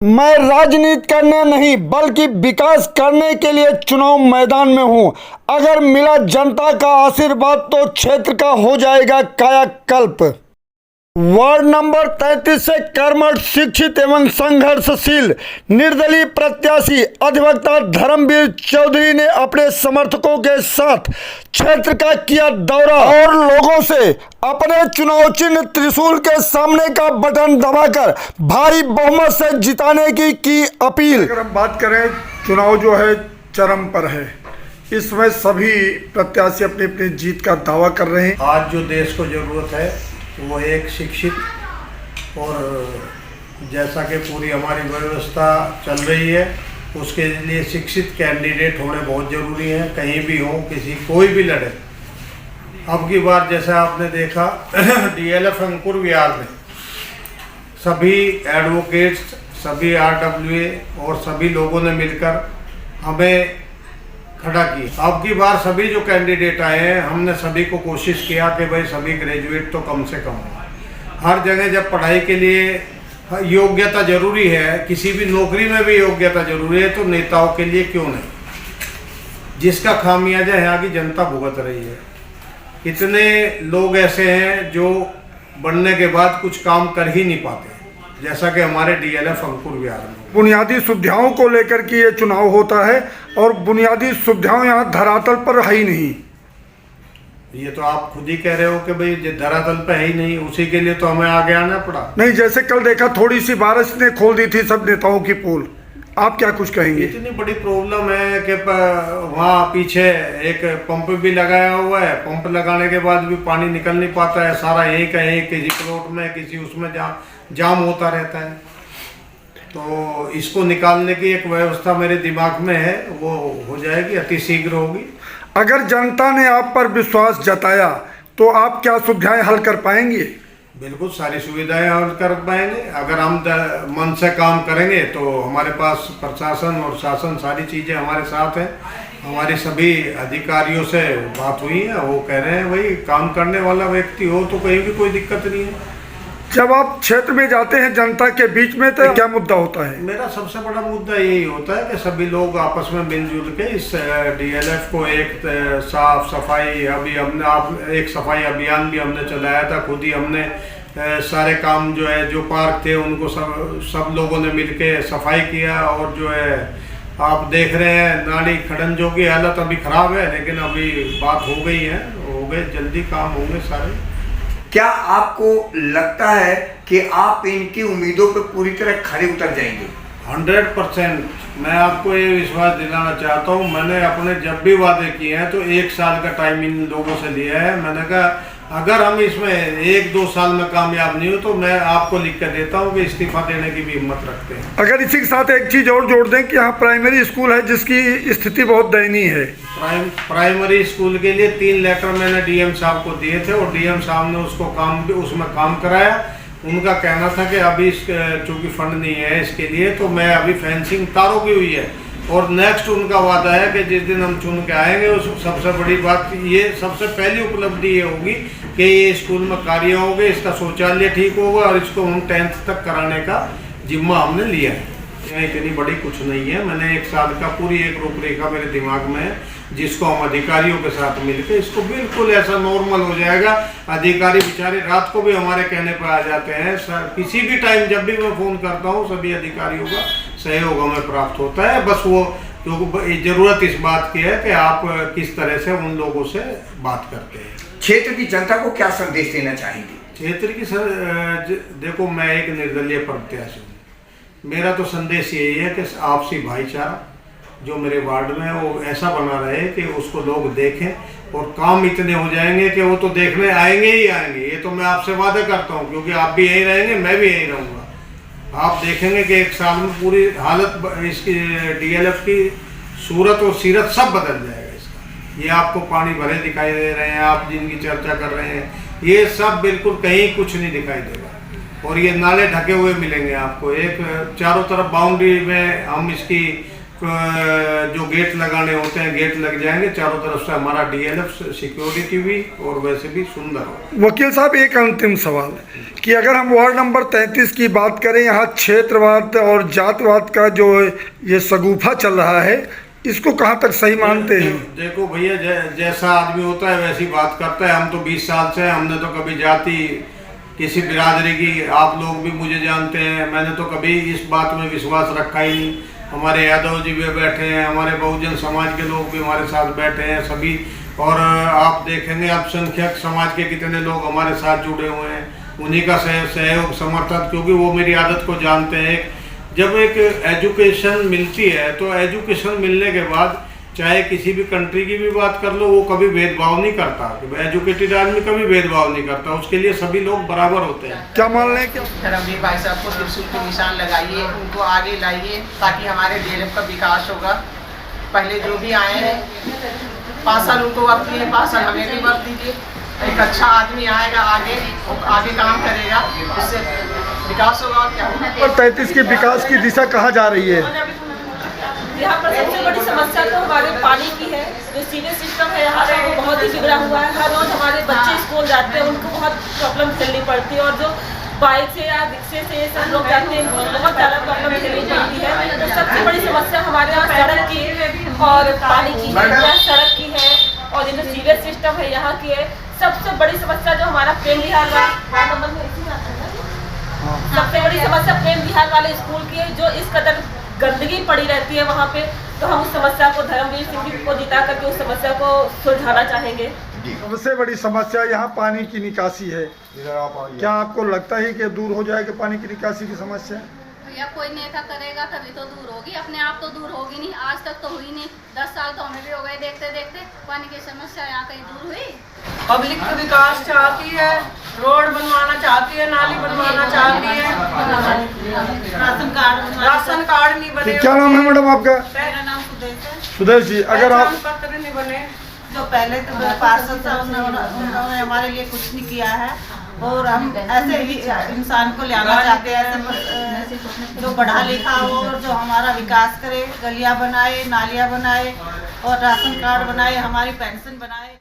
मैं राजनीति करने नहीं बल्कि विकास करने के लिए चुनाव मैदान में हूं। अगर मिला जनता का आशीर्वाद तो क्षेत्र का हो जाएगा कायाकल्प। वार्ड नंबर 33 से कर्मठ, शिक्षित एवं संघर्षशील निर्दलीय प्रत्याशी अधिवक्ता धर्मवीर चौधरी ने अपने समर्थकों के साथ क्षेत्र का किया दौरा और लोगों से अपने चुनाव चिन्ह त्रिशूल के सामने का बटन दबाकर भारी बहुमत से जिताने की अपील। अगर हम बात करें, चुनाव जो है चरम पर है। इस समय सभी प्रत्याशी अपनी अपनी जीत का दावा कर रहे हैं। आज जो देश को जरूरत है वो एक शिक्षित, और जैसा कि पूरी हमारी व्यवस्था चल रही है उसके लिए शिक्षित कैंडिडेट होने बहुत ज़रूरी है। कहीं भी हो, कोई भी लड़े। अब की बार जैसा आपने देखा डीएलएफ अंकुर विहार में सभी एडवोकेट्स, सभी आरडब्ल्यूए और सभी लोगों ने मिलकर हमें खड़ा किया। अब की बार सभी जो कैंडिडेट आए हैं, हमने सभी को कोशिश किया कि भाई सभी ग्रेजुएट तो कम से कम हो। हर जगह जब पढ़ाई के लिए योग्यता जरूरी है, किसी भी नौकरी में भी योग्यता जरूरी है, तो नेताओं के लिए क्यों नहीं, जिसका खामियाजा यहाँ की जनता भुगत रही है। कितने लोग ऐसे हैं जो बनने के बाद कुछ काम कर ही नहीं पाते, जैसा कि हमारे डीएलएफ अंकुर विहार में। बुनियादी सुविधाओं को लेकर के ये चुनाव होता है और बुनियादी सुविधाएं यहाँ धरातल पर है ही नहीं। ये तो आप खुद ही कह रहे हो कि भाई धरातल पे है ही नहीं, उसी के लिए तो हमें आगे आना पड़ा। नहीं, जैसे कल देखा थोड़ी सी बारिश ने खोल दी थी सब नेताओं की पोल। आप क्या कुछ कहेंगे? इतनी बड़ी प्रॉब्लम है कि वहाँ पीछे एक पंप भी लगाया हुआ है। पंप लगाने के बाद भी पानी निकल नहीं पाता है। सारा एक है, एक किसी प्लॉट में किसी उसमें जाम होता रहता है। तो इसको निकालने की एक व्यवस्था मेरे दिमाग में है, वो हो जाएगी, अति शीघ्र होगी। अगर जनता ने आप पर विश्वास जताया तो आप क्या सुविधाएं हल कर पाएंगे? बिल्कुल सारी सुविधाएं हल कर पाएंगे। अगर हम मन से काम करेंगे तो हमारे पास प्रशासन और शासन सारी चीज़ें हमारे साथ हैं। हमारी सभी अधिकारियों से बात हुई है, वो कह रहे हैं भाई काम करने वाला व्यक्ति हो तो कहीं भी कोई दिक्कत नहीं है। जब आप क्षेत्र में जाते हैं जनता के बीच में तो क्या मुद्दा होता है? मेरा सबसे बड़ा मुद्दा यही होता है कि सभी लोग आपस में मिलजुल के इस डीएलएफ को एक साफ सफाई, अभी हमने एक सफाई अभियान भी हमने चलाया था। खुद ही हमने सारे काम जो है, जो पार्क थे उनको सब लोगों ने मिलके सफाई किया। और जो है आप देख रहे हैं नाली खड़ंजों की हालत अभी ख़राब है, लेकिन अभी बात हो गई है, हो गए, जल्दी काम होंगे सारे। क्या आपको लगता है कि आप इनकी उम्मीदों पर पूरी तरह खरे उतर जाएंगे? 100% मैं आपको ये विश्वास दिलाना चाहता हूँ। मैंने अपने जब भी वादे किए हैं तो 1 साल का टाइम इन लोगों से लिया है। मैंने कहा अगर हम इसमें 1-2 साल में कामयाब नहीं हो तो मैं आपको लिख कर देता हूँ कि इस्तीफा देने की भी हिम्मत रखते हैं। अगर इसी के साथ एक चीज़ और जोड़ दें कि यहाँ प्राइमरी स्कूल है जिसकी स्थिति बहुत दयनीय है। प्राइमरी स्कूल के लिए 3 लेटर मैंने डीएम साहब को दिए थे और डीएम साहब ने उसमें काम कराया। उनका कहना था कि अभी चूँकि फंड नहीं है इसके लिए, तो मैं अभी फेंसिंग तारों की हुई है। और नेक्स्ट उनका वादा है कि जिस दिन हम चुन के आएंगे उस सबसे बड़ी बात, ये सबसे पहली उपलब्धि ये होगी कि ये स्कूल में कार्य होंगे, इसका शौचालय ठीक होगा और इसको हम 10th तक कराने का जिम्मा हमने लिया है। यह इतनी बड़ी कुछ नहीं है। मैंने 1 साल का पूरी एक रूपरेखा मेरे दिमाग में है, जिसको हम अधिकारियों के साथ मिलकर इसको बिल्कुल ऐसा नॉर्मल हो जाएगा। अधिकारी बेचारे रात को भी हमारे कहने पर आ जाते हैं। किसी भी टाइम जब भी मैं फ़ोन करता हूँ सभी अधिकारियों का सहयोग हमें प्राप्त होता है। बस वो ज़रूरत इस बात की है कि आप किस तरह से उन लोगों से बात करते हैं। क्षेत्र की जनता को क्या संदेश देना चाहेंगे? क्षेत्र की देखो, मैं एक निर्दलीय प्रत्याशी हूँ। मेरा तो संदेश यही है कि आपसी भाईचारा जो मेरे वार्ड में है वो ऐसा बना रहे कि उसको लोग देखें और काम इतने हो जाएंगे कि वो तो देखने आएंगे ही आएंगे। ये तो मैं आपसे वादा करता हूँ, क्योंकि आप भी यहीं रहेंगे, मैं भी यहीं रहूँगा। आप देखेंगे कि 1 साल में पूरी हालत इसकी डीएलएफ की सूरत और सीरत सब बदल जाएगा इसका। ये आपको पानी भरे दिखाई दे रहे हैं, आप जिनकी चर्चा कर रहे हैं, ये सब बिल्कुल कहीं कुछ नहीं दिखाई देगा। और ये नाले ढके हुए मिलेंगे आपको। एक चारों तरफ बाउंड्री में हम इसकी जो गेट लगाने होते हैं गेट लग जाएंगे चारों तरफ से। हमारा डीएलएफ सिक्योरिटी भी और वैसे भी सुंदर हो। वकील साहब, एक अंतिम सवाल कि अगर हम वार्ड नंबर 33 की बात करें, यहाँ क्षेत्रवाद और जातवाद का जो ये शगुफा चल रहा है, इसको कहाँ तक सही मानते हैं? देखो भैया, जैसा आदमी होता है वैसी बात करता है। हम तो 20 साल से, हमने तो कभी जाति किसी बिरादरी की, आप लोग भी मुझे जानते हैं, मैंने तो कभी इस बात में विश्वास रखा ही नहीं। हमारे यादव जी भी बैठे हैं, हमारे बहुजन समाज के लोग भी हमारे साथ बैठे हैं सभी, और आप देखेंगे अल्पसंख्यक समाज के कितने लोग हमारे साथ जुड़े हुए हैं। उन्हीं का सहयोग समर्थन, क्योंकि वो मेरी आदत को जानते हैं। जब एक एजुकेशन मिलती है तो एजुकेशन मिलने के बाद चाहे किसी भी कंट्री की भी बात कर लो, वो कभी भेदभाव नहीं करता। एजुकेटेड आदमी कभी भेदभाव नहीं करता, उसके लिए सभी लोग बराबर होते हैं। क्या मान लें कि धर्मवीर भाई साहब को त्रिशूल के निशान लगाइए, उनको आगे लाइए, ताकि हमारे डीएलएफ का विकास होगा। पहले जो भी आए हैं 5 साल उनको वक्त दिए, 5 साल हमें भी वक्त दीजिए। एक अच्छा आदमी आएगा आगे काम करेगा, उससे विकास होगा। और क्या होगा? और 33 की विकास की दिशा कहाँ जा रही है? यहाँ पर सबसे बड़ी समस्या तो हमारे पानी की है। जो सीवेज सिस्टम है यहाँ पे वो बहुत ही बिगड़ा हुआ है। हर रोज हमारे बच्चे स्कूल जाते हैं, उनको बहुत प्रॉब्लम झेलनी पड़ती है, और जो बाइक से या रिक्शे से सब लोग जाते हैं उनको बहुत ज़्यादा प्रॉब्लम झेलनी पड़ती है। तो सबसे बड़ी समस्या हमारे यहाँ सड़क की और पानी की है, सड़क की है, और जो सीवेज सिस्टम है यहाँ की है। सबसे बड़ी समस्या जो हमारा प्रेम विहार सबसे बड़ी समस्या प्रेम विहार वाले स्कूल की है, जो इस कदर गंदगी पड़ी रहती है वहाँ पे। तो हम उस समस्या को धर्मवीर सिंह जी को जिता करके उस समस्या को सुलझाना चाहेंगे। सबसे बड़ी समस्या यहाँ पानी की निकासी है। क्या आपको लगता है कि दूर हो जाएगी पानी की निकासी की समस्या? या कोई नेता करेगा तभी तो दूर होगी, अपने आप तो दूर होगी नहीं। आज तक तो हुई नहीं, 10 साल तो हमें भी हो गए देखते देखते। पानी की समस्या यहाँ कहीं दूर हुई? पब्लिक का विकास चाहती है, रोड बनवाना चाहती है, नाली बनवाना चाहती है, राशन कार्ड नहीं बने। क्या नाम है मैडम आपका? मेरा नाम सुदेश है। सुदेश जी, अगर आप पहचान पत्र नहीं बने, जो पहले तो पार्षद था उन्होंने हमारे लिए कुछ नहीं किया है, और हम ऐसे ही इंसान को लाना चाहते हैं ऐसे जो पढ़ा लिखा हो और जो हमारा विकास करे, गलियां बनाए, नालियां बनाए और राशन कार्ड बनाए, हमारी पेंशन बनाए।